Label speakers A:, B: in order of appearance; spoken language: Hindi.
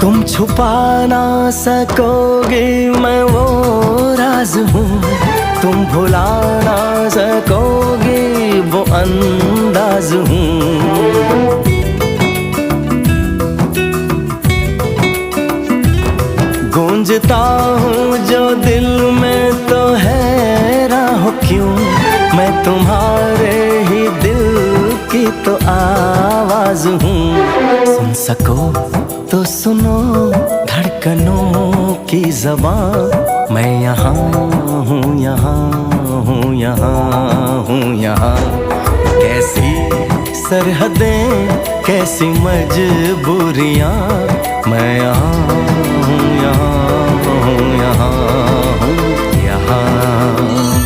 A: तुम छुपा ना सकोगे मैं वो राज हूँ, तुम भुला ना सकोगे वो अंदाज हूँ। गूंजता हूँ जो दिल में तो हैरान हो क्यों, मैं तुम्हारे ही दिल की तो आवाज हूँ। सुन सको तो सुनो धड़कनों की ज़बान, मैं यहाँ हूँ, यहाँ हूँ, यहाँ हूँ, यहाँ। कैसी सरहदें कैसी मजबूरियाँ, मैं यहाँ हूँ, यहाँ हूँ, यहाँ हूँ, यहाँ।